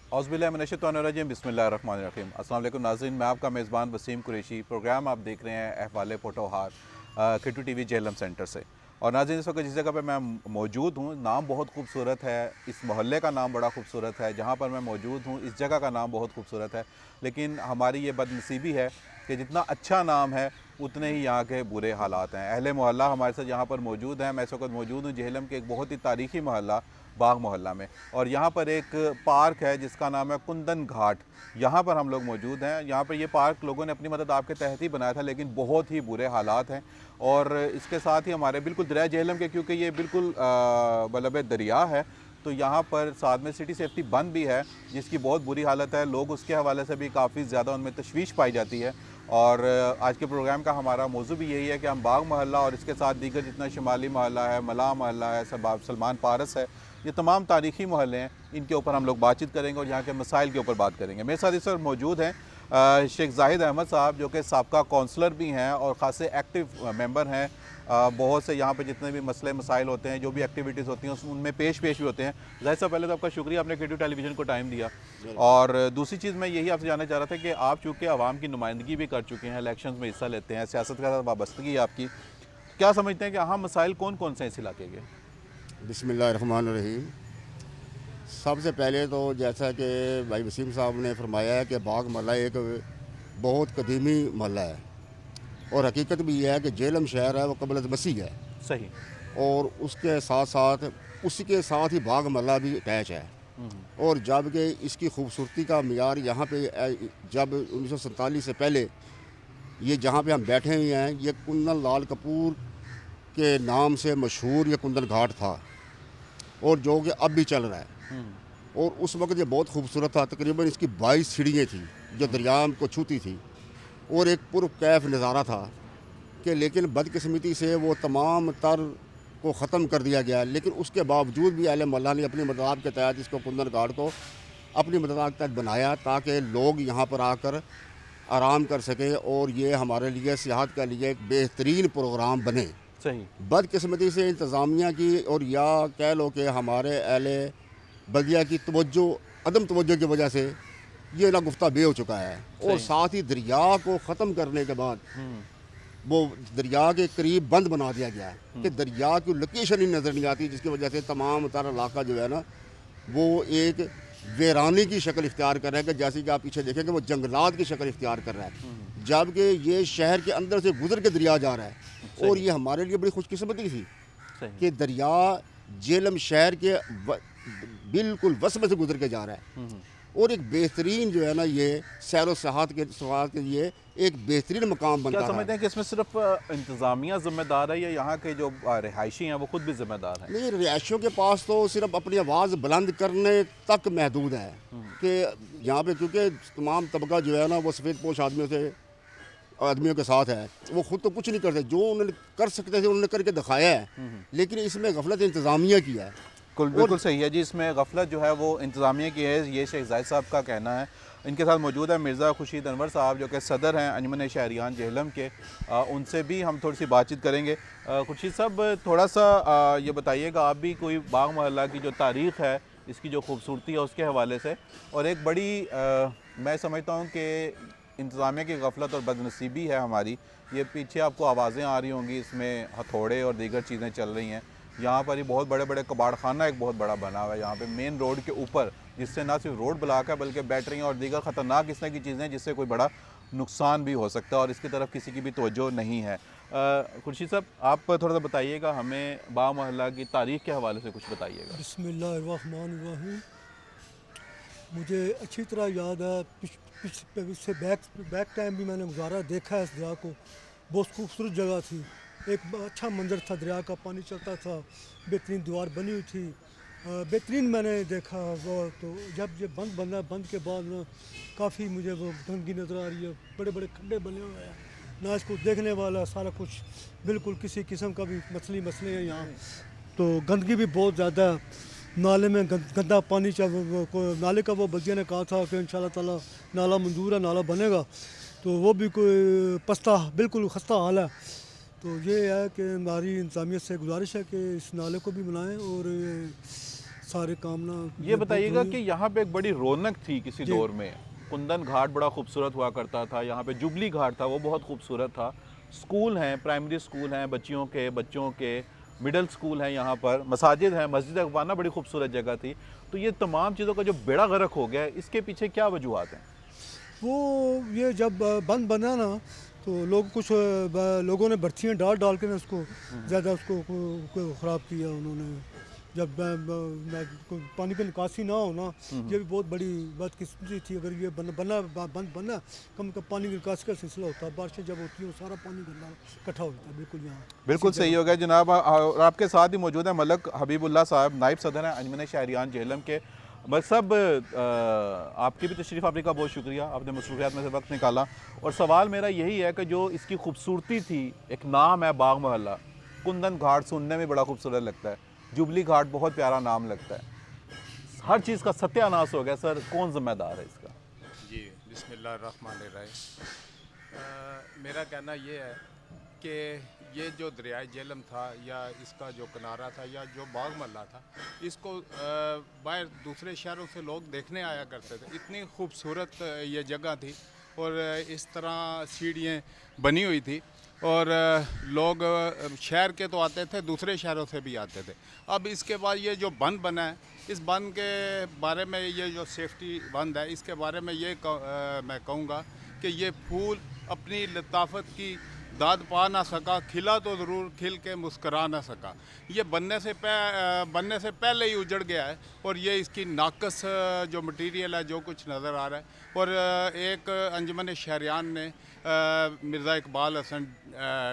औज़ुबिल्लाहिमिनश्शैतानिर्रजीम बिस्मिल्लाहिर्रहमानिर्रहीम। अस्सलाम वालेकुम नाज़रीन, मैं आपका मेज़बान वसीम कुरैशी। प्रोग्राम आप देख रहे हैं अहवाले पोटोहार किटू टीवी जेहलम सेंटर से। और नाज़रीन, इस वक्त जिस जगह पर मैं मौजूद हूँ, नाम बहुत खूबसूरत है। इस मोहल्ले का नाम बड़ा खूबसूरत है। जहाँ पर मैं मौजूद हूँ, इस जगह का नाम बहुत खूबसूरत है। लेकिन हमारी ये बदनसीबी है कि जितना अच्छा नाम है उतने ही यहाँ के बुरे हालात हैं। अहले मोहल्ला हमारे साथ यहाँ पर मौजूद हैं। मैं इस वक्त मौजूद हूँ जेहलम के एक बहुत ही तारीखी मोहल्ला बाग मोहल्ला में, और यहाँ पर एक पार्क है जिसका नाम है कुंदन घाट। यहाँ पर हम लोग मौजूद हैं। यहाँ पर ये पार्क लोगों ने अपनी मदद आपके तहत ही बनाया था, लेकिन बहुत ही बुरे हालात हैं। और इसके साथ ही हमारे बिल्कुल दरिया जेहलम के, क्योंकि ये बिल्कुल मतलब दरिया है, तो यहाँ पर साथ में सिटी सेफ्टी बंद भी है जिसकी बहुत बुरी हालत है। लोग उसके हवाले से भी काफ़ी ज़्यादा उनमें तशवीश पाई जाती है। और आज के प्रोग्राम का हमारा मौजू भी यही है कि हम बाग मोहल्ला और इसके साथ दीगर जितना शुमाली मोहल्ला है, मलाह मोहल्ला है, सलमान पारस है, ये तमाम तारीख़ी मोहल्ले हैं, इनके ऊपर हम लोग बातचीत करेंगे और यहाँ के मसाइल के ऊपर बात करेंगे। मेरे साथ इस वक्त मौजूद हैं शेख जाहिद अहमद साहब, जो कि साबका काउंसलर भी हैं और ख़ासे एक्टिव मेंबर हैं। बहुत से यहाँ पे जितने भी मसले मसाइल होते हैं, जो भी एक्टिविटीज़ होती हैं, उनमें पेश भी होते हैं। जाहिद साहब, पहले तो आपका शुक्रिया, आपने केटीवी टेलीविज़न को टाइम दिया। और दूसरी चीज़ मैं यही आपसे जानना चाह रहा था कि आप चूँकि आवाम की नुमाइंदगी भी कर चुके हैं, इलेक्शन में हिस्सा लेते हैं, सियासत के साथ वाबस्तगी है आपकी, क्या समझते हैं कि अहम मसाइल कौन कौन से हैं इस इलाके के? बिस्मिल्लाहिर्रहमानिर्रहीम। सबसे पहले तो जैसा कि भाई वसीम साहब ने फरमाया है कि बाग मोहल्ला एक बहुत कदीमी मोहल्ला है, और हकीकत भी यह है कि जेहलम शहर है वो कबल मसीह है, सही। और उसके साथ साथ उसी के साथ ही बाग मोहल्ला भी अटैच है। और जबकि इसकी खूबसूरती का मियार यहाँ पे जब 1947 से पहले ये जहाँ पे हम बैठे हुए हैं, ये कुंदन लाल कपूर के नाम से मशहूर ये कुंदन घाट था, और जो कि अब भी चल रहा है। और उस वक्त ये बहुत खूबसूरत था। तकरीबन इसकी 22 सीढ़ियाँ थी जो दरिया को छूती थी, और एक पुरकैफ नज़ारा था कि लेकिन बदकिस्मती से वो तमाम तर को ख़त्म कर दिया गया। लेकिन उसके बावजूद भी अहले मोहल्ला ने अपनी मदद के तहत इसको कुंदन घाट को अपनी मदद के तहत बनाया, ताकि लोग यहाँ पर आकर आराम कर सकें, और ये हमारे लिए सियाहत के लिए एक बेहतरीन प्रोग्राम बने। सही। बदकिस्मती से इंतज़ामिया की, और या कह लो कि हमारे अहले बल्दिया की अदम तवज्जो की वजह से ये ना गुफ्ता बे हो चुका है। और साथ ही दरिया को ख़त्म करने के बाद वो दरिया के करीब बंद बना दिया गया है कि दरिया की लोकेशन ही नज़र नहीं आती, जिसकी वजह से तमाम तारा इलाका जो है ना वो एक वीरानी की शक्ल इख्तियार कर रहा है, कि जैसे कि आप पीछे देखेंगे वो जंगलात की शक्ल इख्तियार कर रहा है, जबकि ये शहर के अंदर से गुजर के दरिया जा रहा है। और ये हमारे लिए बड़ी खुशकिस्मती थी कि दरिया जेहलम शहर के बिल्कुल वस में से गुजर के जा रहा है, और एक बेहतरीन जो है ना ये सैर व सयाहत के लिए एक बेहतरीन मकाम बनता है। क्या समझते हैं कि इसमें सिर्फ इंतज़ामिया ज़िम्मेदार है या यहाँ के जो रिहायशी हैं वो खुद भी ज़िम्मेदार हैं? नहीं, रिहायशियों के पास तो सिर्फ अपनी आवाज़ बुलंद करने तक महदूद है कि यहाँ पे, क्योंकि तमाम तबका जो है ना वो सफ़ेद पोश आदमियों के साथ है, वो खुद तो कुछ नहीं करते। जो उन्होंने कर सकते थे उन्होंने करके दिखाया है, लेकिन इसमें गफलत इंतज़ामिया की है। बिल्कुल सही है जी, इसमें गफलत जो है वो इंतज़ामिया की है, ये शेख जाहिद साहब का कहना है। इनके साथ मौजूद है मिर्ज़ा खुर्शीद अनवर साहब, जो कि सदर हैं अंजुमन शहरियान जेहलम के। उनसे भी हम थोड़ी सी बातचीत करेंगे। खुर्शीद साहब, थोड़ा सा ये बताइएगा, आप भी कोई बाग मोहल्ला की जो तारीख़ है, इसकी जो खूबसूरती है उसके हवाले से, और एक बड़ी मैं समझता हूँ कि इंतज़ामिया की गफलत और बदनसीबी है हमारी। ये पीछे आपको आवाज़ें आ रही होंगी, इसमें हथौड़े और दीगर चीज़ें चल रही हैं। यहाँ पर ही बहुत बड़े बड़े कबाड़ खाना एक बहुत बड़ा बना हुआ है यहाँ पे मेन रोड के ऊपर, जिससे ना सिर्फ रोड ब्लॉक है बल्कि बैटरी और दीगर ख़तरनाक इस तरह की चीज़ें जिससे कोई बड़ा नुकसान भी हो सकता है, और इसकी तरफ किसी की भी तवज्जो नहीं है। खुर्शीद साहब, आप थोड़ा सा बताइएगा हमें, बाग मोहल्ला की तारीख़ के हवाले से कुछ बताइएगा। बिस्मिल्लाहिर्रहमानिर्रहीम। मुझे अच्छी तरह याद है, इससे बैक टाइम भी मैंने गुजारा, देखा है इस दरिया को। बहुत खूबसूरत जगह थी, एक अच्छा मंजर था, दरिया का पानी चलता था, बेहतरीन दीवार बनी हुई थी, बेहतरीन मैंने देखा वो। तो जब ये बंद के बाद ना काफ़ी मुझे वो गंदगी नज़र आ रही है, बड़े बड़े खड्डे बने हुए हैं, ना इसको देखने वाला, सारा कुछ बिल्कुल किसी किस्म का भी मसले हैं यहाँ। तो गंदगी भी बहुत ज़्यादा है, नाले में गंदा पानी नाले का वो बल्दिया ने कहा था कि इंशाल्लाह ताला नाला मंजूर है, नाला बनेगा, तो वो भी कोई बिल्कुल खस्ता हाल है। तो ये है कि हमारी इंतज़ामिया से गुजारिश है कि इस नाले को भी बनाएं, और सारे काम ना ये बताइएगा हुई। कि यहाँ पे एक बड़ी रौनक थी किसी जी। दौर में, कुंदन घाट बड़ा खूबसूरत हुआ करता था, यहाँ पे जुबली घाट था वो बहुत खूबसूरत था, स्कूल हैं, प्राइमरी स्कूल हैं बच्चियों के, बच्चों के, मिडिल स्कूल हैं यहाँ पर, मसाजिद हैं, मस्जिद अखवाना बड़ी खूबसूरत जगह थी। तो ये तमाम चीज़ों का जो बेड़ा गर्क हो गया है, इसके पीछे क्या वजूहत हैं? वो ये जब बंद बना ना तो लोग कुछ लोगों ने बर्थियाँ डाल डाल के ना उसको ज़्यादा उसको ख़राब किया उन्होंने। जब पानी की निकासी ना हो ना, ये भी बहुत बड़ी बदकिस्मती थी। अगर ये बंद बना कम पानी की निकासी का सिलसिला होता, बारिशें जब होती हैं वो सारा पानी गंदा इकट्ठा हो जाता है बिल्कुल यहाँ। बिल्कुल सही हो गया जनाब। और आपके साथ ही मौजूद है मलक हबीबुल्लाह साहब, नायब सदर हैं अंजुमन शहरियान जेहलम के। बस सब आपकी भी तशरीफ़ आपने का बहुत शुक्रिया, आपने मसरूफियात में से वक्त निकाला। और सवाल मेरा यही है कि जो इसकी खूबसूरती थी, एक नाम है बाग मोहल्ला, कुंदन घाट सुनने में बड़ा खूबसूरत लगता है, जुबली घाट बहुत प्यारा नाम लगता है, हर चीज़ का सत्यानाश हो गया सर, कौन जिम्मेदार है इसका? जी बिस्मिल्लाहिर्रहमानिर्रहीम। मेरा कहना ये है कि ये जो दरियाए जेहलम था या इसका जो किनारा था या जो बाग महल्ला था, इसको बाहर दूसरे शहरों से लोग देखने आया करते थे। इतनी खूबसूरत ये जगह थी और इस तरह सीढ़ियाँ बनी हुई थी और लोग शहर के तो आते थे, दूसरे शहरों से भी आते थे। अब इसके बाद ये जो बंद बना है, इस बंद के बारे में, ये जो सेफ्टी बंद है, इसके बारे में मैं कहूँगा कि ये फूल अपनी लताफत की दाद पा ना सका, खिला तो ज़रूर, खिल के मुस्करा ना सका। ये बनने से पहले ही उजड़ गया है और ये इसकी नाकस जो मटेरियल है, जो कुछ नज़र आ रहा है। और एक अंजुमन शहरियान ने मिर्ज़ा इकबाल हसन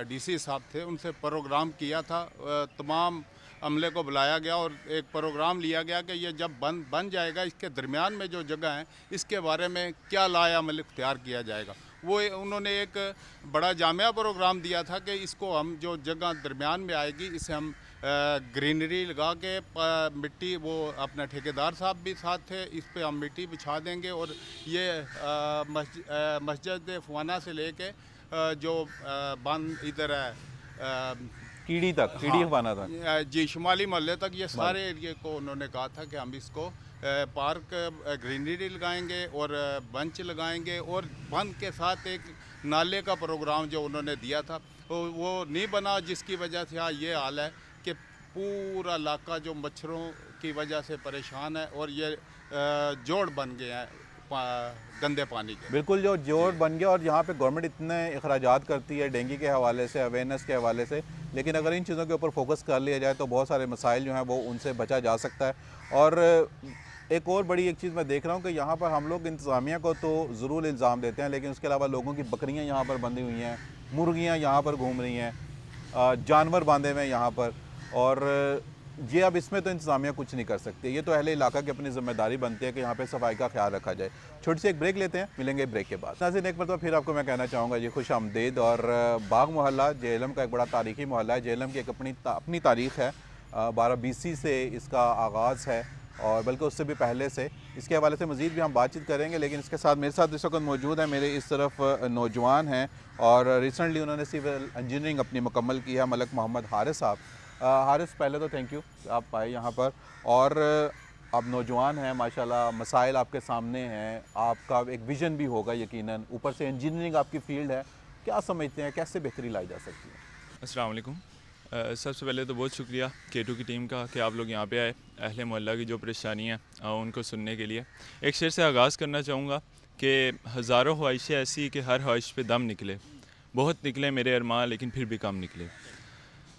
डीसी साहब थे, उनसे प्रोग्राम किया था, तमाम अमले को बुलाया गया और एक प्रोग्राम लिया गया कि ये जब बन जाएगा, इसके दरमियान में जो जगह है, इसके बारे में क्या लाएअमल इख्तियार किया जाएगा। वो उन्होंने एक बड़ा जामिया प्रोग्राम दिया था कि इसको हम जो जगह दरमियान में आएगी, इसे हम ग्रीनरी लगा के मिट्टी, वो अपना ठेकेदार साहब भी साथ थे, इस पे हम मिट्टी बिछा देंगे और ये मस्जिद फवाना से लेके जो बंद इधर है कीड़ी तक, कीड़ी बना था जी, शुमाली मोहल्ले तक, ये सारे एरिए को उन्होंने कहा था कि हम इसको पार्क ग्रीनरी लगाएंगे और बंच लगाएंगे और बंद के साथ एक नाले का प्रोग्राम जो उन्होंने दिया था वो नहीं बना, जिसकी वजह से ये हाल है कि पूरा इलाका जो मच्छरों की वजह से परेशान है और ये जोड़ बन गए हैं गंदे पानी के। बिल्कुल, जो जोड़ बन गया। और यहाँ पे गवर्नमेंट इतने अखराजात करती है डेंगू के हवाले से, अवेयरनेस के हवाले से, लेकिन अगर इन चीज़ों के ऊपर फोकस कर लिया जाए तो बहुत सारे मसाइल जो हैं वो उनसे बचा जा सकता है। और एक और बड़ी एक चीज़ मैं देख रहा हूँ कि यहाँ पर हम लोग इंतज़ामिया को तो ज़रूर इल्ज़ाम देते हैं, लेकिन उसके अलावा लोगों की बकरियाँ यहाँ पर बंधी हुई हैं, मुर्गियाँ यहाँ पर घूम रही हैं, जानवर बांधे हुए हैं यहाँ पर, और ये अब इसमें तो इंतज़ामिया कुछ नहीं कर सकती। ये तो अहले इलाका की अपनी ज़िम्मेदारी बनती है कि यहाँ पे सफाई का ख्याल रखा जाए। छोटी सी एक ब्रेक लेते हैं, मिलेंगे ब्रेक के बाद। नाज़रीन, एक मरतबा फिर आपको मैं कहना चाहूँगा ये खुश आमदीद। और बाग मोहल्ला जेहलम का एक बड़ा तारीख़ी मोहल्ला है। जेहलम की एक अपनी तारीख़ है, 12 BC से इसका आगाज़ है और बल्कि उससे भी पहले से। इसके हवाले से मज़ीद भी हम बातचीत करेंगे, लेकिन इसके साथ मेरे साथ इस वक्त मौजूद है, मेरे इस तरफ नौजवान हैं और रिसेंटली उन्होंने सिविल इंजीनियरिंग अपनी मुकम्मल की है, मलक मोहम्मद हारिस साहब। हारिस, पहले तो थैंक यू आप आए यहाँ पर, और आप नौजवान हैं माशाल्लाह, मसाइल आपके सामने हैं, आपका एक विज़न भी होगा यकीनन, ऊपर से इंजीनियरिंग आपकी फ़ील्ड है, क्या समझते हैं कैसे बेहतरी लाई जा सकती है? अस्सलाम वालेकुम। सबसे पहले तो बहुत शुक्रिया K2 की टीम का कि आप लोग यहाँ पे आए, अहले मोहल्ला की जो परेशानियाँ उनको सुनने के लिए। एक शेर से आगाज़ करना चाहूँगा कि हज़ारों ख्वाहिशें ऐसी कि हर ख्वाहिश पे दम निकले, बहुत निकले मेरे अरमान लेकिन फिर भी कम निकले।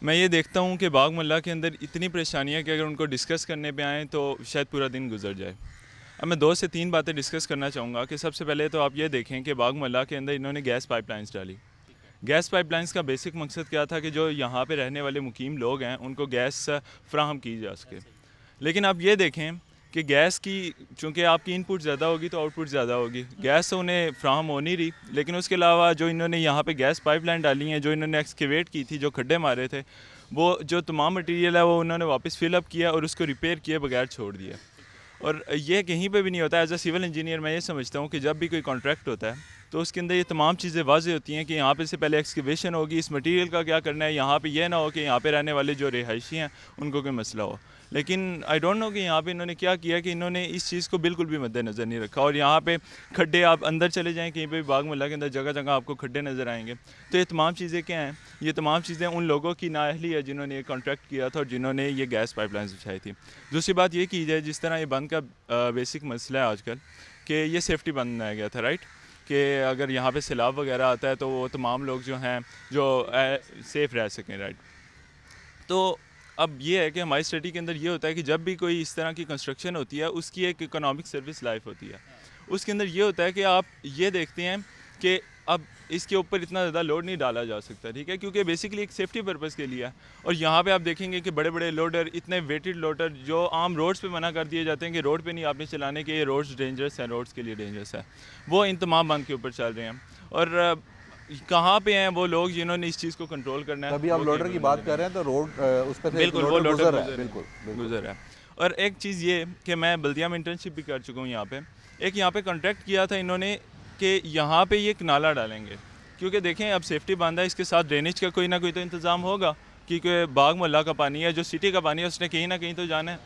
मैं ये देखता हूँ कि बाग मोहल्ला के अंदर इतनी परेशानियाँ कि अगर उनको डिस्कस करने पे आएँ तो शायद पूरा दिन गुजर जाए। अब मैं 2 से 3 बातें डिस्कस करना चाहूँगा कि सबसे पहले तो आप ये देखें कि बाग मोहल्ला के अंदर इन्होंने गैस पाइपलाइंस डाली। गैस पाइपलाइंस का बेसिक मकसद क्या था कि जो यहाँ पे रहने वाले मुकीम लोग हैं उनको गैस फ्राहम की जा सके। लेकिन आप ये देखें कि गैस की चूँकि आपकी इनपुट ज़्यादा होगी तो आउटपुट ज़्यादा होगी, गैस तो उन्हें फ्राहम हो नहीं रही। लेकिन उसके अलावा जो इन्होंने यहाँ पे गैस पाइपलाइन डाली हैं, जो इन्होंने एक्सकेवेट की थी, जो खड्डे मारे थे, वो जो तमाम मटेरियल है वो उन्होंने वापस फिलअप किया और उसको रिपेयर किए बगैर छोड़ दिया। और ये कहीं पे भी नहीं होता। एज अ सिविल इंजीनियर मैं ये समझता हूँ कि जब भी कोई कॉन्ट्रैक्ट होता है तो उसके अंदर ये तमाम चीज़ें वाज़ेह होती हैं कि यहाँ पे से पहले एक्सकेवेशन होगी, इस मटेरियल का क्या करना है, यहाँ पे ये ना हो कि यहाँ पे रहने वाले जो रिहायशी हैं उनको कोई मसला हो। लेकिन आई डोंट नो कि यहाँ पे इन्होंने क्या किया कि इन्होंने इस चीज़ को बिल्कुल भी मद्देनज़र नहीं रखा। और यहाँ पे खड्डे, आप अंदर चले जाएँ कहीं पे भी बाग मोहल्ला के अंदर जगह जगह आपको खड्डे नज़र आएंगे। तो ये तमाम चीज़ें क्या हैं, ये तमाम चीज़ें उन लोगों की नाअहली है जिन्होंने ये कॉन्ट्रैक्ट किया था और जिन्होंने ये गैस पाइपलाइंस बिछाई थी। दूसरी बात ये की जाए, जिस तरह ये बंद का बेसिक मसला है आजकल कि ये सेफ्टी बंद बनाया गया था, राइट, कि अगर यहाँ पे सैलाब वगैरह आता है तो वो तमाम लोग जो हैं जो सेफ़ रह सकें, राइट। तो अब ये है कि हमारी स्टडी के अंदर ये होता है कि जब भी कोई इस तरह की कंस्ट्रक्शन होती है उसकी एक इकोनॉमिक सर्विस लाइफ होती है। उसके अंदर ये होता है कि आप ये देखते हैं कि अब इसके ऊपर इतना ज़्यादा लोड नहीं डाला जा सकता, ठीक है, क्योंकि बेसिकली एक सेफ्टी पर्पज़ के लिए है। और यहाँ पे आप देखेंगे कि बड़े बड़े लोडर, इतने वेटेड लोडर जो आम रोड्स पे मना कर दिए जाते हैं कि रोड पे नहीं आपने चलाने के, ये रोड्स डेंजरस हैं, रोड्स के लिए डेंजरस है, वो इन तमाम बंद के ऊपर चल रहे हैं। और कहाँ पे हैं वो लोग जिन्होंने इस चीज़ को कंट्रोल करना है? अभी आप लोडर की बात कर रहे हैं तो रोड उस पर बिल्कुल वो लोडर गुजर है। और एक चीज़ ये कि मैं बल्दिया में इंटर्नशिप भी कर चुका हूँ यहाँ पे। एक यहाँ पे कॉन्ट्रैक्ट किया था इन्होंने कि यहाँ पे ये एक नाला डालेंगे, क्योंकि देखें अब सेफ्टी बांधा है, इसके साथ ड्रेनेज का कोई ना कोई तो इंतज़ाम होगा, क्योंकि बाग मोहल्ला का पानी है, जो सिटी का पानी है उसने कहीं ना कहीं तो जाना है।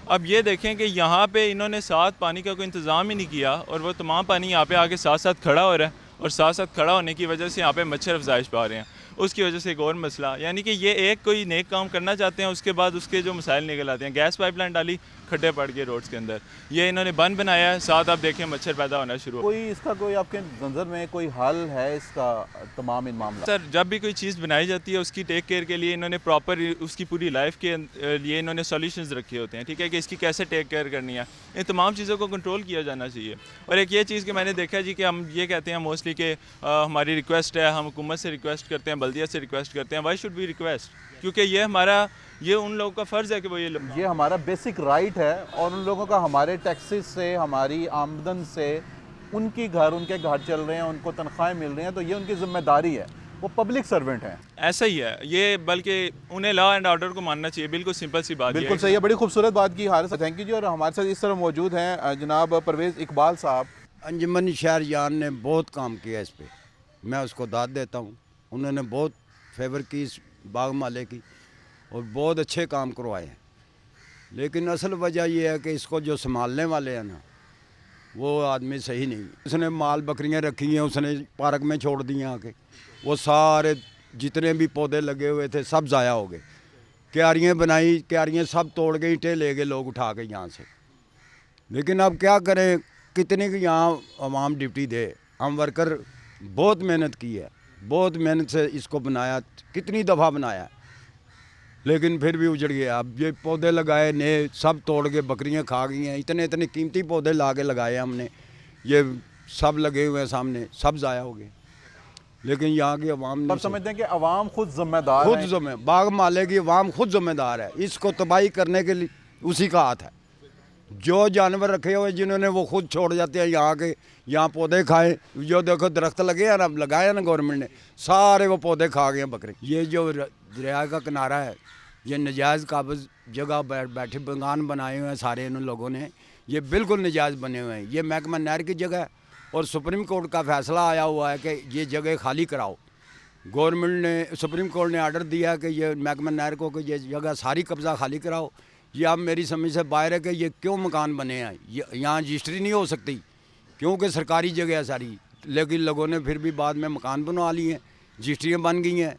अब ये देखें कि यहाँ पे इन्होंने साथ पानी का कोई इंतज़ाम ही नहीं किया और वो तमाम पानी यहाँ पे आके साथ साथ खड़ा हो रहा है, और साथ साथ खड़ा होने की वजह से यहाँ पे मच्छर अफजाइश पा रहे हैं, उसकी वजह से एक और मसला, यानी कि ये एक कोई नेक काम करना चाहते हैं, उसके बाद उसके जो मसाइल निकल आते हैं। गैस पाइपलाइन डाली, खड्डे पड़ गए रोड्स के अंदर, ये इन्होंने बंद बनाया है, साथ आप देखें मच्छर पैदा होना शुरू हो। कोई इसका कोई आपके नज़र में कोई हल है इसका तमाम इन मामला? सर, जब भी कोई चीज़ बनाई जाती है उसकी टेक केयर के लिए इन्होंने प्रॉपर उसकी पूरी लाइफ के लिए इन्होंने सॉल्यूशंस रखे होते हैं, ठीक है, कि इसकी कैसे टेक केयर करनी है, इन तमाम चीज़ों को कंट्रोल किया जाना चाहिए। और एक ये चीज़ कि मैंने देखा जी कि हम ये कहते हैं मोस्टली कि हमारी रिक्वेस्ट है, हम हुकूमत से रिक्वेस्ट करते हैं, बल्दिया से रिक्वेस्ट करते हैं। Why should be request? क्योंकि ये उन लोगों का फ़र्ज़ है कि वो ये हमारा बेसिक राइट है, और उन लोगों का हमारे टैक्सेस से, हमारी आमदन से उनके घर चल रहे हैं, उनको तनख्वाहें मिल रही हैं, तो ये उनकी ज़िम्मेदारी है, वो पब्लिक सर्वेंट हैं। ऐसा ही है ये, बल्कि उन्हें लॉ एंड ऑर्डर को मानना चाहिए। बिल्कुल सिंपल सी बात। बिल्कुल सही है, बड़ी खूबसूरत बात की हारिस, थैंक यू जी। और हमारे साथ इस तरह मौजूद हैं जनाब परवेज़ इकबाल साहब। अंजुमन शहरयान ने बहुत काम किया इस पे, मैं उसको दाद देता हूँ। उन्होंने बहुत फेवर की इस बाग माले की और बहुत अच्छे काम करवाए हैं। लेकिन असल वजह यह है कि इसको जो संभालने वाले हैं ना, वो आदमी सही नहीं। उसने माल बकरियां रखी हैं, उसने पार्क में छोड़ दी हैं आके, वो सारे जितने भी पौधे लगे हुए थे सब ज़ाया हो गए। क्यारियाँ बनाई, क्यारियाँ सब तोड़ गई, ईंटें ले गए लोग उठा के यहाँ से। लेकिन अब क्या करें, कितने की यहाँ आवाम ड्यूटी दे। हम वर्कर बहुत मेहनत की है, बहुत मेहनत से इसको बनाया, कितनी दफ़ा बनाया, लेकिन फिर भी उजड़ गया। अब ये पौधे लगाए नए, सब तोड़ के बकरियां खा गई हैं। इतने इतने कीमती पौधे ला के लगाए हमने, ये सब लगे हुए हैं सामने, सब ज़ाया हो गए। लेकिन यहाँ की अवाम आप समझते हैं कि अवाम खुद जिम्मेदार है? बाग माले की अवाम खुद जिम्मेदार है, इसको तबाही करने के लिए उसी का हाथ है। जो जानवर रखे हुए जिन्होंने, वो खुद छोड़ जाते हैं यहाँ के, यहाँ पौधे खाएं। जो देखो दरख्त लगे हैं ना, लगाए ना गवर्नमेंट ने, सारे वो पौधे खा गए हैं बकरे। ये जो दरिया का किनारा है, ये नजायज़ काबज़ जगह बैठे बगान बनाए हुए हैं सारे इन लोगों ने, ये बिल्कुल नजायज़ बने हुए हैं। ये महकमा नहर की जगह है और सुप्रीम कोर्ट का फैसला आया हुआ है कि ये जगह खाली कराओ। गवर्नमेंट ने, सुप्रीम कोर्ट ने आर्डर दिया कि ये महकमा नहर को कि ये जगह सारी कब्ज़ा खाली कराओ। ये अब मेरी समझ से बाहर है कि ये क्यों मकान बने हैं, यहाँ रजिस्ट्री नहीं हो सकती क्योंकि सरकारी जगह है सारी। लेकिन लोगों ने फिर भी बाद में मकान बनवा लिए हैं, रजिस्ट्रियाँ बन गई हैं।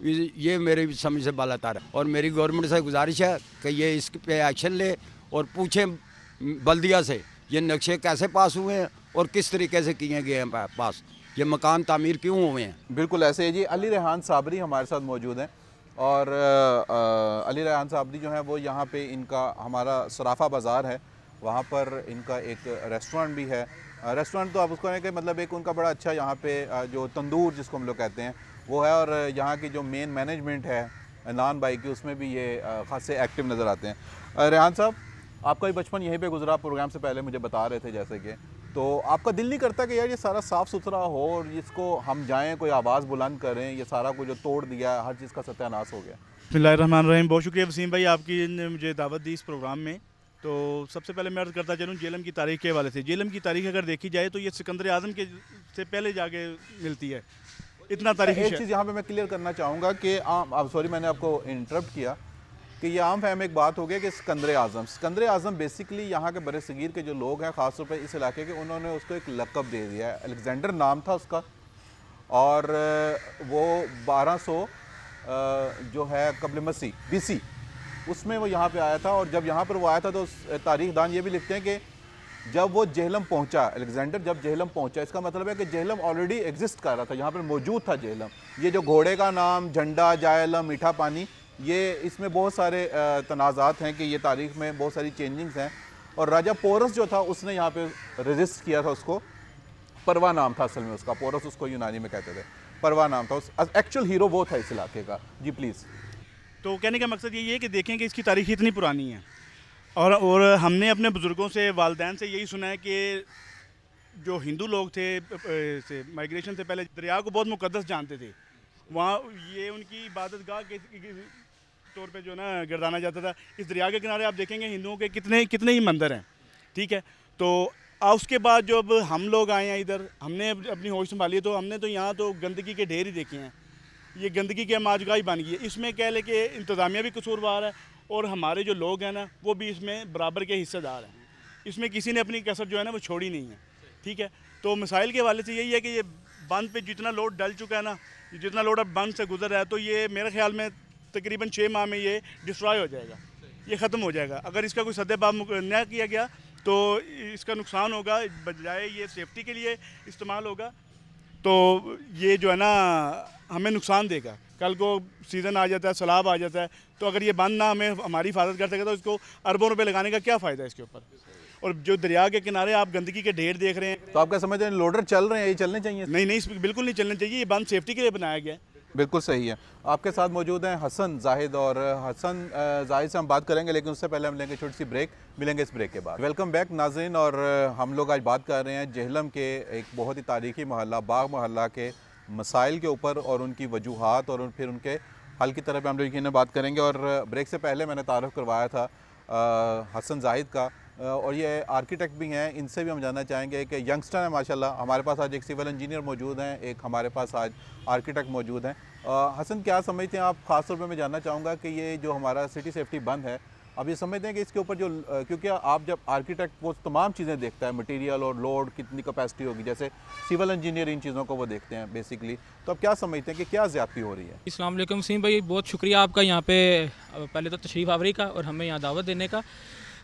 ये मेरी समझ से बालातर है और मेरी गवर्नमेंट से गुजारिश है कि ये इस पे एक्शन ले और पूछें बल्दिया से ये नक्शे कैसे पास हुए हैं और किस तरीके से किए गए हैं पास, ये मकान तामीर क्यों हुए हैं। बिल्कुल ऐसे है जी। अली रेहान साबरी हमारे साथ मौजूद हैं, और अली रेहान साबरी जो है वो यहाँ पे इनका हमारा सराफा बाज़ार है, वहाँ पर इनका एक रेस्टोरेंट भी है। रेस्टोरेंट तो आप उसको कहें कि मतलब एक उनका बड़ा अच्छा यहाँ पे जो तंदूर जिसको हम लोग कहते हैं वो है, और यहाँ की जो मेन मैनेजमेंट है नान भाई की, उसमें भी ये खासे एक्टिव नज़र आते हैं। रेहान साहब, आपका भी बचपन यहीं पे गुजरा, प्रोग्राम से पहले मुझे बता रहे थे जैसे कि, तो आपका दिल नहीं करता कि यार ये सारा साफ़ सुथरा हो और इसको हम जाएं, कोई आवाज़ बुलंद करें, ये सारा कुछ जो तोड़ दिया, हर चीज़ का सत्यानाश हो गया? बिस्मिल्लाहिर्रहमानिर्रहीम। बहुत शुक्रिया वसीम भाई, आपकी ने मुझे दावत दी इस प्रोग्राम में। तो सबसे पहले मैं अर्ज़ करता चलूँ जेलम की तारीख़ के हवाले से। जेलम की तारीख़ अगर देखी जाए तो ये सिकंदर आज़म के से पहले जाके मिलती है, इतना तारीख़। एक चीज़ यहाँ पे मैं क्लियर करना चाहूँगा कि आप सॉरी मैंने आपको इंटरप्ट किया, कि ये आम फहम एक बात हो गई कि सिकंदर आज़म बेसिकली यहाँ के बरसगीर के जो लोग हैं ख़ासतौर पर इस इलाके के, उन्होंने उसको एक लक़ब दे दिया है। अलेक्जेंडर नाम था उसका, और वो 1200 जो है कबल मसीह BC उसमें वो यहाँ पे आया था। और जब यहाँ पर वो आया था तो तारीखदान ये भी लिखते हैं कि जब वो जेहलम पहुँचा, अलेक्जेंडर जब जेहलम पहुँचा, इसका मतलब है कि जेहलम ऑलरेडी एग्जिस्ट कर रहा था, यहाँ पर मौजूद था जेहलम। ये जो घोड़े का नाम झंडा, जायलम, मीठा पानी, ये इसमें बहुत सारे तनाज़ात हैं कि ये तारीख़ में बहुत सारी चेंजिंग्स हैं। और राजा पोरस जो था उसने यहाँ पे रजिस्ट किया था उसको, परवा नाम था असल में उसका, पोरस उसको यूनानी में कहते थे, परवा नाम था। उस एक्चुअल हीरो वो था इस इलाके का। जी प्लीज़। तो कहने का मकसद यही है कि देखें कि इसकी तारीख इतनी पुरानी है, और हमने अपने बुज़ुर्गों से, वालिदैन से यही सुना है कि जो हिंदू लोग थे माइग्रेशन से पहले दरिया को बहुत मुक़द्दस जानते थे। वहाँ ये उनकी इबादत गाह के तौर पे जो ना गर्दाना जाता था। इस दरिया के किनारे आप देखेंगे हिंदुओं के कितने ही मंदिर हैं, ठीक है। तो उसके बाद जब हम लोग आए हैं इधर, हमने अपनी होश संभाली, तो हमने तो यहाँ तो गंदगी के ढेर ही देखे हैं। ये गंदगी की माजगाही बन गई है। इसमें कह ले कि इंतज़ामिया भी कसूरवार है, और हमारे जो लोग हैं ना वो भी इसमें बराबर के हिस्सेदार हैं। इसमें किसी ने अपनी कसर जो है ना वो छोड़ी नहीं है, ठीक है। तो मिसाइल के हवाले से यही है कि ये बंद पे जितना लोड डल चुका है ना, जितना लोड अब बंद से गुजर रहा है, तो ये मेरे ख्याल में तकरीबन 6 माह में ये डिस्ट्रॉय हो जाएगा, ये ख़त्म हो जाएगा। अगर इसका कोई सद्देबाब न किया गया तो इसका नुकसान होगा, बजाय ये सेफ्टी के लिए इस्तेमाल होगा, तो ये जो है ना हमें नुकसान देगा। कल को सीज़न आ जाता है, सैलाब आ जाता है, तो अगर ये बंद ना हमारी हिफाजत कर सके तो इसको अरबों रुपए लगाने का क्या फ़ायदा है इसके ऊपर। और जो दरिया के किनारे आप गंदगी के ढेर देख रहे हैं, तो आप क्या समझते हैं लोडर चल रहे हैं, ये चलने चाहिए? नहीं, बिल्कुल नहीं चलने चाहिए। ये बंद सेफ्टी के लिए बनाया गया है। बिल्कुल सही है। आपके साथ मौजूद हैं हसन जाहिद, और हसन जाहिद से हम बात करेंगे, लेकिन उससे पहले हम लेंगे छोटी सी ब्रेक। मिलेंगे इस ब्रेक के बाद। वेलकम बैक नाज़रीन, और हम लोग आज बात कर रहे हैं जेहलम के एक बहुत ही तारीखी मोहल्ला बाग मोहल्ला के मसाइल के ऊपर और उनकी वजूहात और फिर उनके हल की तरफ हम लोग यकीनन बात करेंगे। और ब्रेक से पहले मैंने तारुफ करवाया था हसन जाहिद का, और ये आर्किटेक्ट भी हैं, इनसे भी हम जानना चाहेंगे कि यंगस्टर हैं माशाल्लाह। हमारे पास आज एक सिविल इंजीनियर मौजूद हैं, एक हमारे पास आज आर्किटेक्ट मौजूद हैं। हसन, क्या समझते हैं आप? ख़ास तौर पे मैं जानना चाहूँगा कि ये जो हमारा सिटी सेफ्टी बंद है, अब ये समझते हैं कि इसके ऊपर जो क्योंकि आप जब आर्किटेक्ट वो तमाम चीज़ें देखता है, मटेरियल और लोड, कितनी कैपेसिटी होगी, जैसे सिविल इंजीनियर इन चीज़ों को वो देखते हैं बेसिकली, तो आप क्या समझते हैं कि क्या ज़्यादती हो रही है? अस्सलाम वालेकुम वसीम भाई, बहुत शुक्रिया आपका यहाँ पे पहले तो तशरीफ़ आवरी का और हमें यहाँ दावत देने का।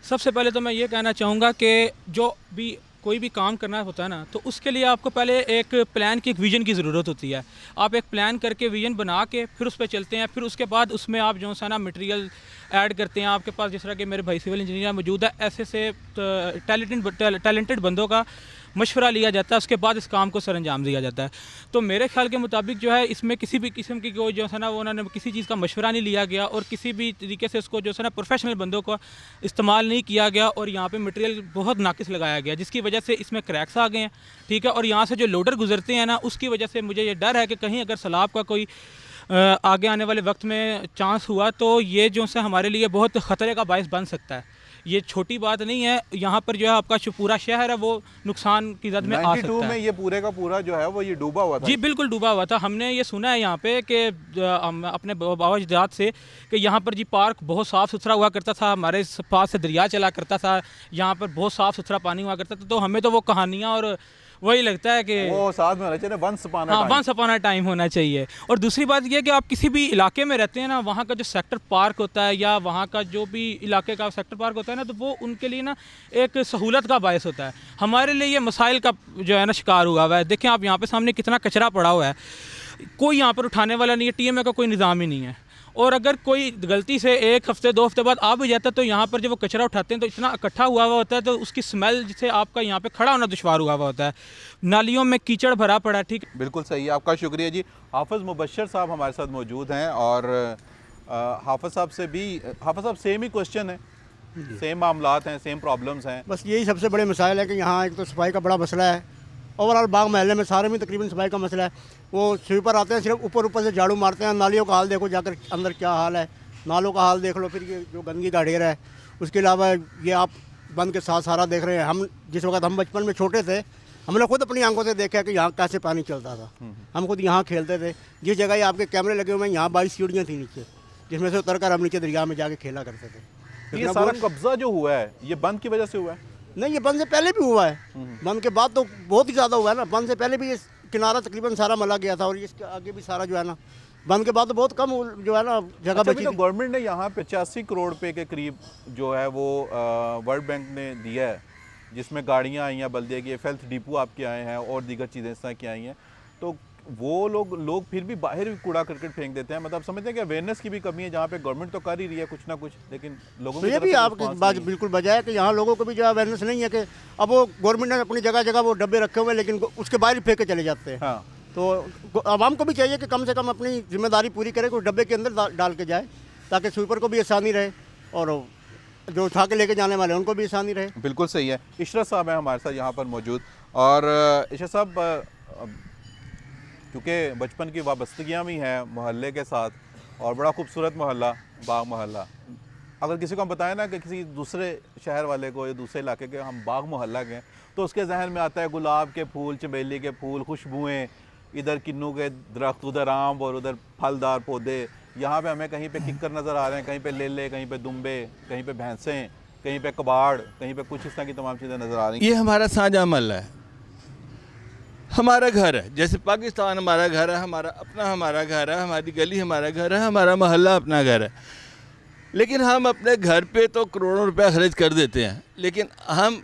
सबसे पहले तो मैं ये कहना चाहूँगा कि जो भी कोई भी काम करना होता है ना, तो उसके लिए आपको पहले एक प्लान की, एक विज़न की ज़रूरत होती है। आप एक प्लान करके विज़न बना के फिर उस पर चलते हैं, फिर उसके बाद उसमें आप जो सा ना मटेरियल ऐड करते हैं। आपके पास जिस तरह के मेरे भाई सिविल इंजीनियर मौजूद है, ऐसे टैलेंटेड बंदों का मशवरा लिया जाता है, उसके बाद इस काम को सर अंजाम दिया जाता है। तो मेरे ख्याल के मुताबिक जो है इसमें किसी भी किस्म की कोई जो है ना उन्होंने किसी चीज़ का मशवरा नहीं लिया गया, और किसी भी तरीके से इसको जो है ना प्रोफेशनल बंदों को इस्तेमाल नहीं किया गया, और यहाँ पे मटेरियल बहुत नाकिस लगाया गया, जिसकी वजह से इसमें क्रैक्स आ गए हैं, ठीक है। और यहाँ से जो लोडर गुजरते हैं ना, उसकी वजह से मुझे ये डर है कि कहीं अगर सैलाब का कोई आगे आने वाले वक्त में चांस हुआ तो ये जो है हमारे लिए बहुत ख़तरे का बायस बन सकता है। ये छोटी बात नहीं है, यहाँ पर जो है आपका जो पूरा शहर है वो नुकसान की जद में आ सकता है। में ये पूरे का पूरा जो है वो ये डूबा हुआ था। जी बिल्कुल डूबा हुआ था। हमने ये सुना है यहाँ पे कि अपने बाबा अजदाद से कि यहाँ पर जी पार्क बहुत साफ़ सुथरा हुआ करता था, हमारे पास से दरिया चला करता था, यहाँ पर बहुत साफ़ सुथरा पानी हुआ करता था। तो हमें तो वो कहानियाँ और वही लगता है कि वो साथ में होना चाहिए, वंस अपॉन अ टाइम होना चाहिए। और दूसरी बात यह कि आप किसी भी इलाके में रहते हैं ना, वहाँ का जो सेक्टर पार्क होता है या वहाँ का जो भी इलाके का सेक्टर पार्क होता है ना, तो वो उनके लिए ना एक सहूलत का बायस होता है। हमारे लिए ये मसाइल का जो है ना शिकार हुआ हुआ है। देखें आप यहाँ पे सामने कितना कचरा पड़ा हुआ है, कोई यहाँ पर उठाने वाला नहीं है, TMA का कोई निज़ाम ही नहीं है। और अगर कोई गलती से 1 हफ्ते 2 हफ्ते बाद आ भी जाता है तो यहाँ पर जब वो कचरा उठाते हैं तो इतना इकट्ठा हुआ हुआ होता है, तो उसकी स्मेल जिससे आपका यहाँ पे खड़ा होना दुश्वार हुआ हुआ होता है। नालियों में कीचड़ भरा पड़ा। ठीक, बिल्कुल सही है, आपका शुक्रिया जी। हाफिज़ मुबश्शिर साहब हमारे साथ मौजूद हैं, और हाफिज़ साहब से भी, हाफिज़ साहब सेम ही क्वेश्चन है, सेम मामलात हैं, सेम प्रॉब्लम्स हैं। बस यही सबसे बड़े मसाइल है कि यहाँ एक तो सफाई का बड़ा मसला है, ओवरऑल बाग महल्ले में सारे में तकरीबन सफाई का मसला है। वो स्वीपर आते हैं, सिर्फ ऊपर से झाड़ू मारते हैं। नालियों का हाल देखो जाकर अंदर क्या हाल है, नालों का हाल देख लो, फिर ये जो गंदगी का ढेर है। उसके अलावा ये आप बंद के साथ सारा देख रहे हैं। हम जिस वक्त हम बचपन में छोटे थे, हमने खुद अपनी आंखों से देखा कि यहाँ कैसे पानी चलता था। हम खुद यहाँ खेलते थे। जिस जगह ये आपके कैमरे लगे हुए हैं, यहाँ 22 सीढ़ियाँ थी नीचे, जिसमें से उतरकर हम नीचे दरिया में जाके खेला करते थे। ये इतना सारा बोझ- कब्जा जो हुआ है ये बंद की वजह से हुआ है? नहीं, ये बंद से पहले भी हुआ है। बंद के बाद तो बहुत ही ज़्यादा हुआ है ना। बंद से पहले भी ये किनारा तकरीबन सारा मला गया था और इसके आगे भी सारा जो है ना, बंद के बाद तो बहुत कम जो है ना जगह अच्छा, बची अभी तो थी। गवर्नमेंट ने यहाँ पे 85 करोड़ रुपए के करीब जो है वो वर्ल्ड बैंक ने दिया है, जिसमें गाड़ियाँ आई हैं बल्दिया की, हेल्थ डिपो आपके आए हैं और दीगर चीज़ें इस तरह की आई हैं। तो वो लोग फिर भी बाहर भी कूड़ा करकट फेंक देते हैं। मतलब समझते हैं कि अवेयरनेस की भी कमी है, जहाँ पे गवर्नमेंट तो कर ही रही है कुछ ना कुछ, लेकिन लोगों तो की ये तरफ भी से आपकी response बात नहीं है। बिल्कुल बजाय है कि यहाँ लोगों को भी जो अवेयरनेस नहीं है कि अब वो गवर्नमेंट ने अपनी जगह जगह वो डब्बे रखे हुए हैं, लेकिन उसके बाहर ही फेंक के चले जाते हैं। हाँ, तो आवाम को भी चाहिए कि कम से कम अपनी जिम्मेदारी पूरी करे, कोई डब्बे के अंदर डाल के जाए, ताकि स्वीपर को भी आसानी रहे और जो उठा के लेके जाने वाले हैं उनको भी आसानी रहे। बिल्कुल सही है। इशरत साहब हैं हमारे साथ यहाँ पर मौजूद। और इशरत साहब, क्योंकि बचपन की वाबस्तगियाँ भी हैं मोहल्ले के साथ और बड़ा खूबसूरत मोहल्ला बाग मोहल्ला, अगर किसी को हम बताएं ना कि किसी दूसरे शहर वाले को या दूसरे इलाके के हम बाग मोहल्ला के, तो उसके जहन में आता है गुलाब के फूल, चमेली के फूल, खुशबुएँ, इधर किन्नू के दरख्त, उधर आम और उधर फलदार पौधे। यहाँ पे हमें कहीं पे किक्कर नज़र आ रहे हैं, कहीं पे लेले, कहीं पे दुम्बे, कहीं पे भैंसें, कहीं पे कबाड़, कहीं पे कुछ इस तरह की तमाम चीज़ें नज़र आ रही हैं। ये हमारा साझा महल्ला है, हमारा घर है। जैसे पाकिस्तान हमारा घर है, हमारा घर है, हमारी गली हमारा घर है, हमारा मोहल्ला अपना घर है। लेकिन हम अपने घर पे तो करोड़ों रुपया खर्च कर देते हैं, लेकिन हम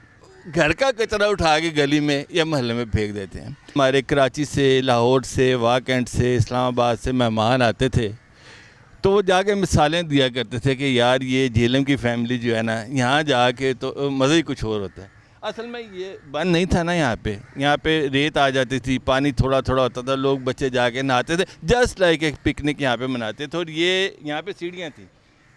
घर का कचरा उठा के गली में या मोहल्ले में फेंक देते हैं। हमारे कराची से, लाहौर से, वाकंड से, इस्लामाबाद से मेहमान आते थे, तो वो जाके मिसालें दिया करते थे कि यार ये झेलम की फैमिली जो है ना, यहाँ जाके तो मज़ा ही कुछ और होता है। असल में ये बंद नहीं था ना, यहाँ पे रेत आ जाती थी, पानी थोड़ा थोड़ा होता था, लोग बच्चे जाके नहाते थे, जस्ट लाइक एक पिकनिक यहाँ पे मनाते थे। और ये यहाँ पे सीढ़ियाँ थी,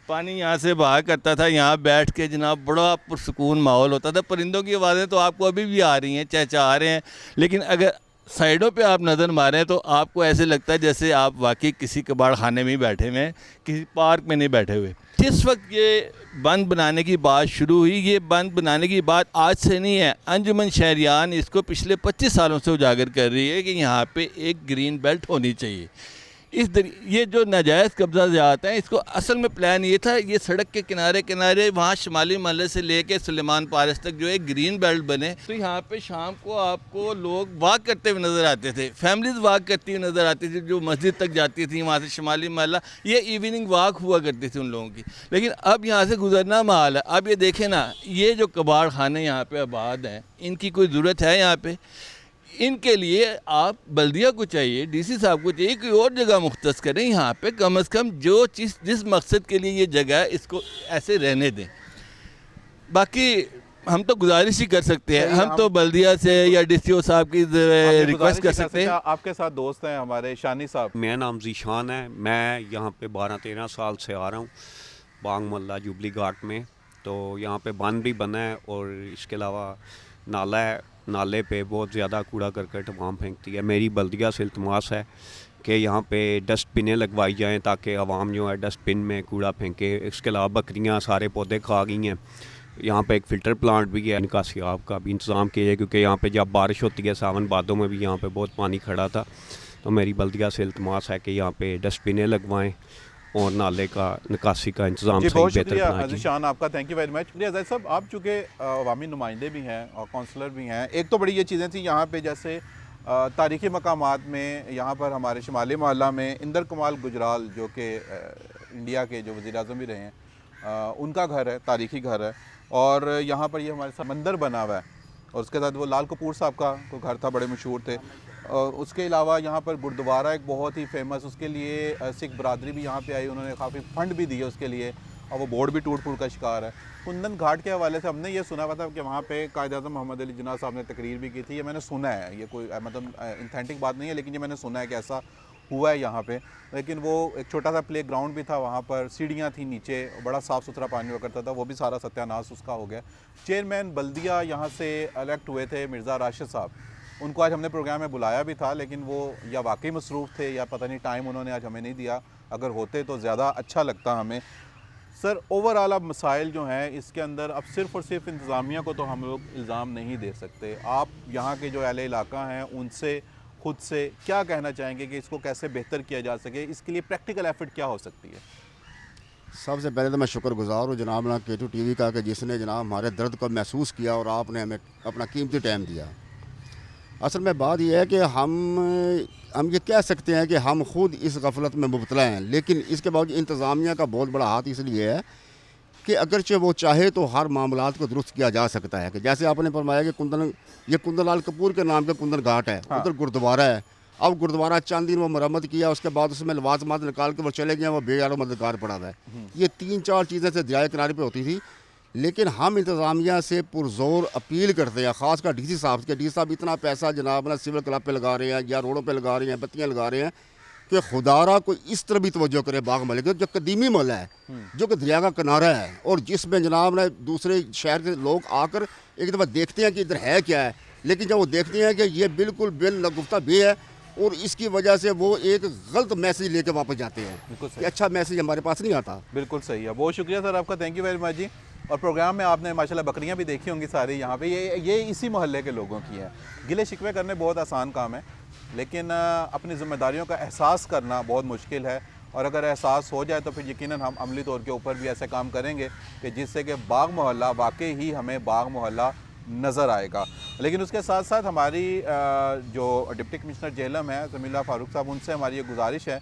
पानी यहाँ से बहा करता था, यहाँ बैठ के जनाब बड़ा पुरसुकून माहौल होता था। परिंदों की आवाज़ें तो आपको अभी भी आ रही हैं, चहचहा रहे हैं, लेकिन अगर साइडों पे आप नज़र मारें तो आपको ऐसे लगता है जैसे आप वाकई किसी कबाड़ खाने में ही बैठे हुए हैं, किसी पार्क में नहीं बैठे हुए। जिस वक्त ये बंद बनाने की बात शुरू हुई, ये बंद बनाने की बात आज से नहीं है। अंजुमन शहरियान इसको पिछले 25 सालों से उजागर कर रही है कि यहाँ पे एक ग्रीन बेल्ट होनी चाहिए। ये जो नाजायज़ कब्ज़ा जाता है, इसको असल में प्लान ये था, ये सड़क के किनारे किनारे वहाँ शुमाली महल्ले से लेके सुलेमान पारस तक जो है ग्रीन बेल्ट बने, तो यहाँ पे शाम को आपको लोग वॉक करते हुए नज़र आते थे, फैमिलीज वॉक करती हुई नज़र आती थी, जो मस्जिद तक जाती थी वहाँ से शुमाली महल्ला, ये इवनिंग वॉक हुआ करती थी उन लोगों की। लेकिन अब यहाँ से गुजरना महाल है। अब ये देखें ना, ये जो कबाड़ खाने यहाँ पर आबाद हैं, इनकी कोई ज़रूरत है यहाँ पर? इनके लिए आप बल्दिया को चाहिए, डीसी साहब को चाहिए, कोई और जगह मुख्तस करें। यहाँ पे कम से कम जो चीज़ जिस मकसद के लिए ये जगह है, इसको ऐसे रहने दें। बाकी हम तो गुजारिश ही कर सकते हैं, हम तो बल्दिया से या डीसीओ साहब की रिक्वेस्ट कर सकते हैं। आपके साथ दोस्त हैं हमारे शानी साहब। मेरा नाम जीशान है, मैं यहाँ पे 12-13 साल से आ रहा हूँ बाग मोहल्ला जुबली घाट में। तो यहाँ पे बांध भी बना है और इसके अलावा नाला है, नाले पे बहुत ज़्यादा कूड़ा करकट आवाम फेंकती है। मेरी बल्दिया से इल्तमास है कि यहाँ पे डस्टबिनें लगवाई जाएं ताकि आवाम जो है डस्टबिन में कूड़ा फेंके। इसके अलावा बकरियाँ सारे पौधे खा गई हैं। यहाँ पे एक फ़िल्टर प्लांट भी है, निकासी आब का भी इंतज़ाम किया जाए, क्योंकि यहाँ पे जब बारिश होती है सावन भादों में भी यहाँ पे बहुत पानी खड़ा था। तो मेरी बल्दिया से इल्तमास है कि यहाँ पे डस्टबिनें लगवाएँ और नाले का निकासी का इंतज़ाम सही बेहतर बनाया जाए। शान आपका thank you very much. Zaid साहब, आप चूँकि अवामी नुमाइंदे भी हैं और काउंसलर भी हैं, एक तो बड़ी ये चीज़ें थी यहाँ पे, जैसे तारीख़ी मकामात में यहाँ पर हमारे शुमाली मोहल्ला में इंदर कमाल गुजराल जो कि इंडिया के जो वज़ीर आज़म भी रहे हैं, उनका घर है, तारीख़ी घर है। और यहाँ पर ये हमारे समंदर बना हुआ है और उसके साथ वो लाल कपूर साहब का कोई घर था, बड़े मशहूर थे। और उसके अलावा यहाँ पर गुरुद्वारा एक बहुत ही फेमस, उसके लिए सिख बरादरी भी यहाँ पे आई, उन्होंने काफ़ी फंड भी दिए उसके लिए, और वो बोर्ड भी टूट फूट का शिकार है। कुंदन घाट के हवाले से हमने ये सुना हुआ था कि वहाँ पे कायद-ए-आज़म मोहम्मद अली जिन्ना साहब ने तकरीर भी की थी। ये मैंने सुना है, ये कोई मतलब ऑथेंटिक बात नहीं है, लेकिन ये मैंने सुना है कि ऐसा हुआ है यहाँ पे। लेकिन वो एक छोटा सा प्ले ग्राउंड भी था, वहाँ पर सीढ़ियाँ थी नीचे, बड़ा साफ़ सुथरा पानी हुआ करता था, वो भी सारा सत्यानाश उसका हो गया। चेयरमैन बल्दिया यहाँ से इलेक्ट हुए थे मिर्ज़ा राशिद साहब, उनको आज हमने प्रोग्राम में बुलाया भी था, लेकिन वो या वाकई मसरूफ़ थे या पता नहीं टाइम उन्होंने आज हमें नहीं दिया। अगर होते तो ज़्यादा अच्छा लगता हमें। सर, ओवरऑल अब मसाइल जो हैं इसके अंदर, अब सिर्फ़ और सिर्फ इंतज़ामिया को तो हम लोग इल्ज़ाम नहीं दे सकते। आप यहाँ के जो अहले इलाका हैं उनसे खुद से क्या कहना चाहेंगे कि इसको कैसे बेहतर किया जा सके? इसके लिए प्रैक्टिकल एफर्ट क्या हो सकती है? सबसे पहले तो मैं शुक्रगुजार हूँ जनाब ना K2 TV का कि जिसने जनाब हमारे दर्द को महसूस किया और आपने हमें अपना कीमती टाइम दिया। असल में बात यह है कि हम ये कह सकते हैं कि हम खुद इस गफलत में मुबतला हैं, लेकिन इसके बावजूद इंतज़ामिया का बहुत बड़ा हाथ इसलिए है कि अगरचे वो चाहे तो हर मामलात को दुरुस्त किया जा सकता है। कि जैसे आपने फरमाया कि कुंदन लाल कपूर के नाम का कुंदन घाट है, उधर गुरुद्वारा है। अब गुरुद्वारा चंद दिन वो मरम्मत किया, उसके बाद उसमें लवाजमात निकाल के वो चले गए, वो बेयारो मददगार पड़ा हुआ है। ये 3-4 चीज़ें से दरिया किनारे पे होती थी, लेकिन हम इंतज़ामिया से पुरजोर अपील करते हैं, ख़ासकर DC साहब के। DC साहब इतना पैसा जनाब ना सिविल क्लब पे लगा रहे हैं या रोडों पे लगा रहे हैं, बत्तियाँ लगा रहे हैं कि खुदारा को इस तरह भी तवज्जो करे बाग महल के, जो कदीमी महल है, जो कि दरिया का किनारा है, और जिसमें जनाब ना दूसरे शहर के लोग आकर एक दफ़ा देखते हैं कि इधर है क्या है, लेकिन जब वो देखते हैं कि ये बिल्कुल बिल गुफ्ता भी है, और इसकी वजह से वो एक गलत मैसेज लेके वापस जाते हैं कि अच्छा मैसेज हमारे पास नहीं आता। बिल्कुल सही है, बहुत शुक्रिया सर आपका, थैंक यू वेरी मच जी। और प्रोग्राम में आपने माशाल्लाह बकरियां भी देखी होंगी सारी यहाँ पे, ये इसी मोहल्ले के लोगों की हैं। गिले शिकवे करने बहुत आसान काम है, लेकिन अपनी ज़िम्मेदारियों का एहसास करना बहुत मुश्किल है। और अगर एहसास हो जाए तो फिर यकीनन हम अमली तौर के ऊपर भी ऐसे काम करेंगे कि जिससे कि बाग मोहल्ला वाकई ही हमें बाग मोहल्ला नज़र आएगा। लेकिन उसके साथ साथ हमारी जो डिप्टी कमिश्नर जेलम है जमीला फ़ारूक साहब, उनसे हमारी ये गुजारिश है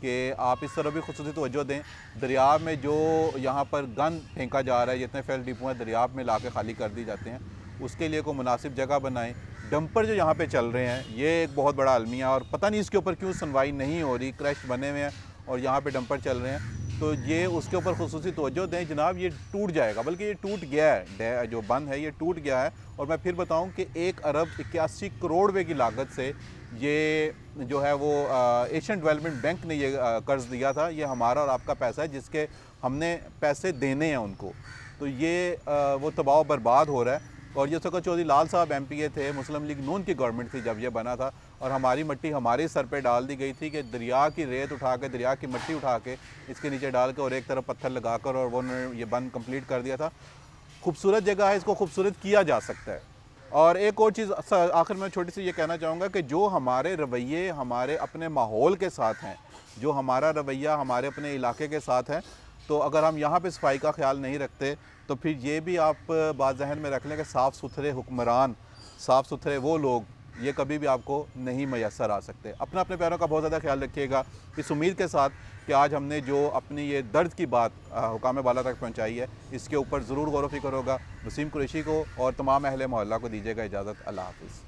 कि आप इस तरह भी खुसूसी तवज्जो दें। दरिया में जो यहाँ पर गंद फेंका जा रहा है, जितने फैल डिपो हैं दरिया में ला के खाली कर दी जाते हैं, उसके लिए कोई मुनासिब जगह बनाएं। डंपर जो यहाँ पे चल रहे हैं ये एक बहुत बड़ा अलमिया, और पता नहीं इसके ऊपर क्यों सुनवाई नहीं हो रही। क्रैश बने हुए हैं और यहाँ पे डंपर चल रहे हैं, तो ये उसके ऊपर खुसूसी तवज्जो दें जनाब। ये टूट जाएगा, बल्कि ये टूट गया है, जो बंद है ये टूट गया है। और मैं फिर बताऊं कि 1 अरब 81 करोड़ रुपए की लागत से ये जो है वो एशियन डेवलपमेंट बैंक ने ये कर्ज़ दिया था। ये हमारा और आपका पैसा है जिसके हमने पैसे देने हैं उनको। तो ये वो तबाह बर्बाद हो रहा है। और ये सकत चौधरी लाल साहब MPA थे, मुस्लिम लीग नून की गवर्नमेंट थी जब ये बना था, और हमारी मिट्टी हमारे सर पे डाल दी गई थी कि दरिया की रेत उठा के, दरिया की मिट्टी उठा के इसके नीचे डाल के और एक तरफ पत्थर लगाकर, और वो ये बंद कंप्लीट कर दिया था। खूबसूरत जगह है, इसको खूबसूरत किया जा सकता है। और एक और चीज़ आखिर में छोटी सी ये कहना चाहूँगा कि जो हमारे रवैये हमारे अपने माहौल के साथ हैं, जो हमारा रवैया हमारे अपने इलाके के साथ है, तो अगर हम यहाँ पे सफाई का ख्याल नहीं रखते तो फिर ये भी आप बात जहन में रख लें कि साफ़ सुथरे हुक्मरान, साफ़ सुथरे वो लोग ये कभी भी आपको नहीं मैसर आ सकते। अपने प्यारों का बहुत ज़्यादा ख्याल रखिएगा, इस उम्मीद के साथ कि आज हमने जो अपनी ये दर्द की बात हुकाम बाला तक पहुँचाई है, इसके ऊपर ज़रूर गौर व फिक्र होगा। वसीम कुरैशी को और तमाम अहले मोहल्ला को दीजिएगा इजाज़त। अल्लाह हाफ़िज़।